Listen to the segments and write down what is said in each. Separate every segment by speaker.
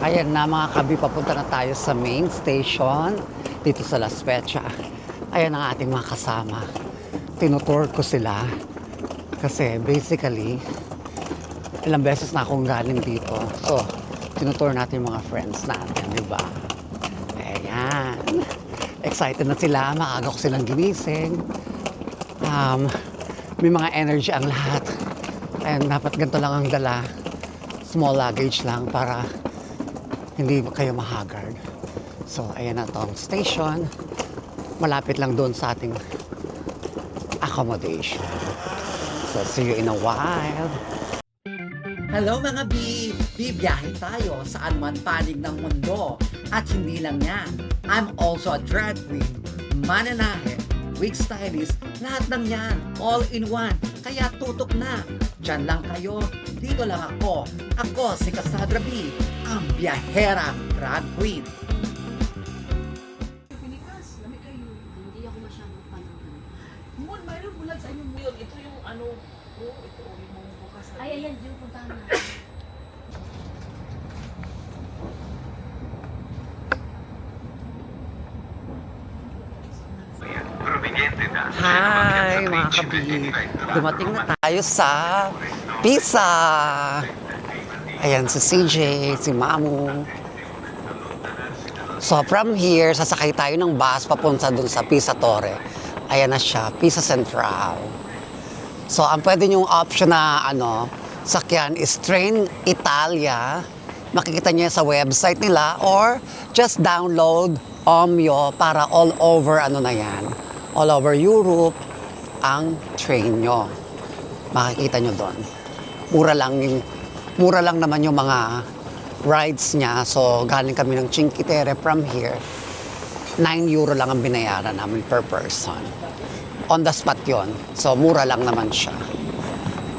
Speaker 1: Ayan na mga kabi, papunta na tayo sa main station dito sa Las Vegas. Ayan ang ating mga kasama. Tinutour ko sila kasi basically ilang beses na akong galing dito. So, tinutour natin yung mga friends natin, di ba? Ayan. Excited na sila. Maaga ko silang ginising. May mga energy ang lahat. Ayan, dapat ganito lang ang dala. Small luggage lang para hindi kayo mahagard. So, ayan na tong station. Malapit lang doon sa ating accommodation. So, see you in a while. Hello mga B! Bibiyahe tayo saan man panig ng mundo. At hindi lang yan. I'm also a drag queen, mananahe, wig stylist, lahat ng yan. All in one. Kaya tutok na. Diyan lang kayo. Dito lang ako. Ako si Cassandra B, ang biyahera drag queen.
Speaker 2: Pilipinas, lamig kayo.
Speaker 3: Hindi ako masyadong panahon.
Speaker 2: Moon, mayroon bulag sa inyong muyon. Ito yung ano, ito yung bukas na.
Speaker 3: Ay, ayan, yung puntahan na.
Speaker 1: Hi mga kabi! Dumating na tayo sa Pisa! Ayan si CJ, si Mamu. So from here, sasakay tayo ng bus papunta dun sa Pisa Torre. Ayan na siya, Pisa Central. So ang pwede nyong option na sakyan is Train Italia. Makikita niyo sa website nila or just download Omio para all over na yan. All over Europe ang train nyo. Makikita nyo doon. Mura lang naman yung mga rides niya. So, galing kami ng Cinque Terre from here. 9 euro lang ang binayaran namin per person. On the spot yon. So, mura lang naman siya.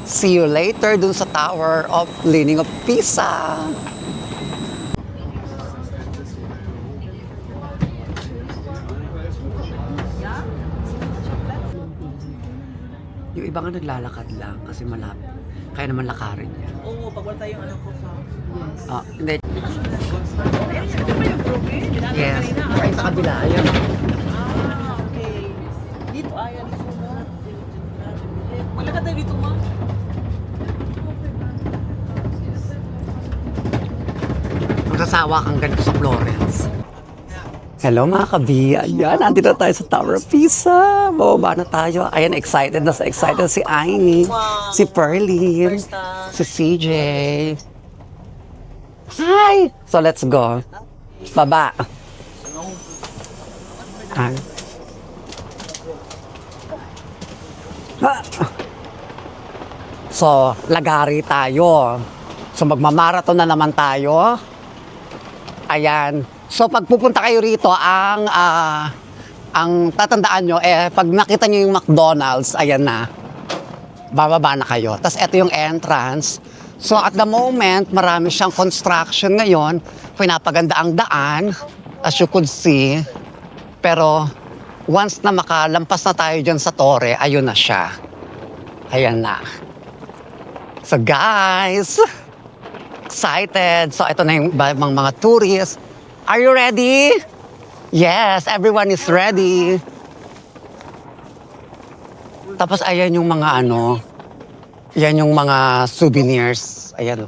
Speaker 1: See you later dun sa Tower of Leaning of Pisa. Yung iba nga naglalakad lang kasi malapit. Kaya naman lakarin niya.
Speaker 2: Oo, pag wala tayong ano ko sa...
Speaker 3: Yes.
Speaker 1: Hindi.
Speaker 2: Ito ba yung group eh? Dinala
Speaker 1: Yes.
Speaker 2: kanina.
Speaker 1: Ay, sa kabila. Ayun.
Speaker 2: Okay. Dito, ayaw dito na. Wala ka tayo dito, ma?
Speaker 1: Magsasawa kang ganito sa Florence. Hello mga kabi. Ayan, andito tayo sa Tower of Pisa. Bababa na tayo. Ayan, excited si Aini, si Pearlie, si CJ. Hi! So let's go. Baba. Hi. So, lagari tayo. So, magmamarathon na naman tayo. Ayan. So, pag pupunta kayo rito, ang tatandaan nyo, pag nakita nyo yung McDonald's, ayan na. Bababa na kayo. Tapos, ito yung entrance. So, at the moment, marami siyang construction ngayon. Pinapaganda ang daan, as you could see. Pero, once na makalampas na tayo dyan sa Torre, ayun na siya. Ayan na. So, guys, excited. So, ito na yung mga tourists. Are you ready? Yes, everyone is ready. Tapos ayan yung mga yan yung mga souvenirs. Ayan.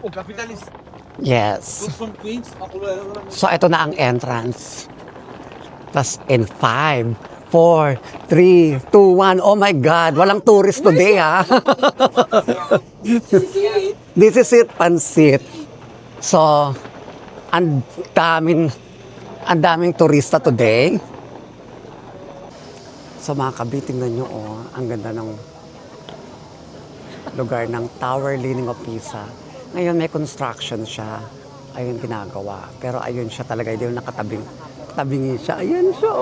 Speaker 4: Oh, capitalist.
Speaker 1: Yes.
Speaker 4: From Queens.
Speaker 1: So ito na ang entrance. Tapos in 5, 4, 3, 2, 1. Oh my God, walang tourist today ha. This is it, Pansit. So, ang daming turista today. So mga kabi, tingnan nyo ang ganda ng lugar ng Tower Leaning of Pisa. Ngayon may construction siya. Ayun ginagawa. Pero ayun siya talaga, yung nakatabingi siya. Ayun siya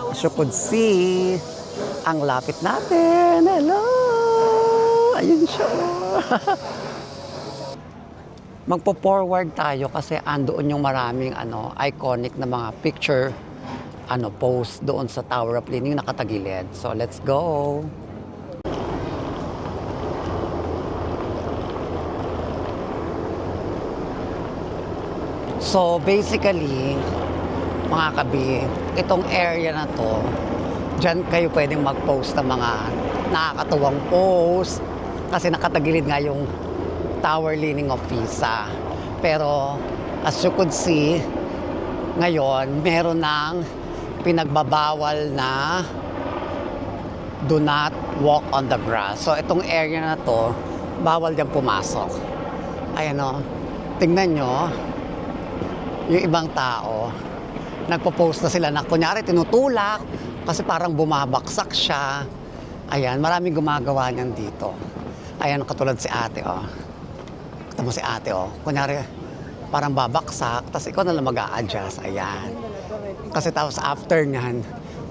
Speaker 1: As you could see, ang lapit natin. Hello! Ayun siya Magpo-forward tayo kasi andoon yung maraming iconic na mga picture post doon sa Tower of Leaning nakatagilid. So let's go. So basically, mga kabi, itong area na to, dyan kayo pwedeng mag-post ng mga nakakatuwang post kasi nakatagilid nga yung Tower Leaning of Pisa. Pero as you could see, ngayon meron ng pinagbabawal na do not walk on the grass. So itong area na to, bawal dyan pumasok. Ayan o, tingnan nyo, yung ibang tao, nagpo-post na sila na kunyari tinutulak kasi parang bumabaksak siya. Ayan, maraming gumagawa niyan dito. Ayan, katulad si ate o. Kita mo si ate o, kunyari parang babaksak, tapos ikaw na lang mag-a-adjust. Ayan. Kasi tapos after niyan,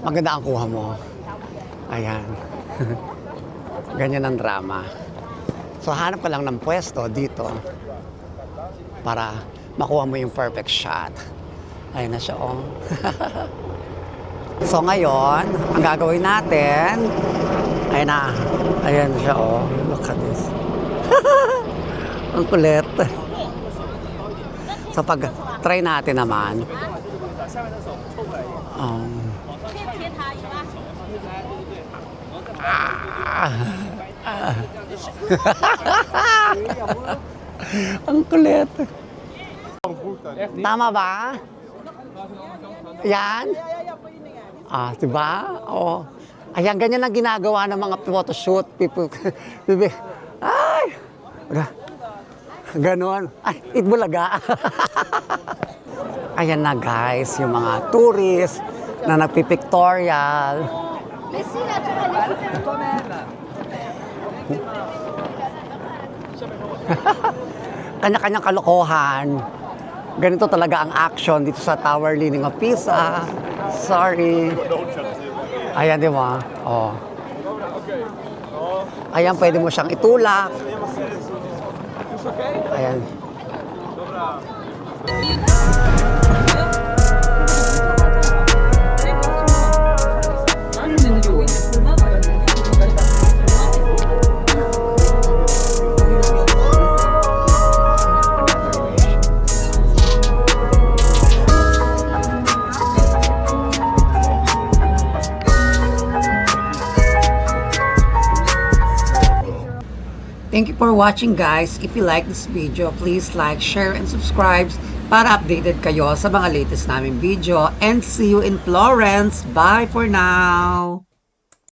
Speaker 1: maganda ang kuha mo. Ayan. Ganyan ang drama. So hanap ka lang ng pwesto dito para makuha mo yung perfect shot. Ayun na siya, oh. So ngayon, ang gagawin natin, ayun na. Ayan siya, oh. Look at this. Ang kulit. So pag try natin naman, ang kulit. Tama ba? Yan? Diba? Oh. Ayan, ganyan ang ginagawa ng mga photoshoot. People, ay! Ganon. Ay, Itbulaga. Ayan na guys, yung mga tourist na nagpipictorial. Kanya-kanyang kalokohan. Ganito talaga ang action dito sa Tower Leaning of Pisa. Sorry. Ayan, di ba? Oh. Ayan, pwede mo siyang itulak. Ayan. Thank you for watching guys. If you like this video, please like, share, and subscribe para updated kayo sa mga latest naming video. And see you in Florence. Bye for now!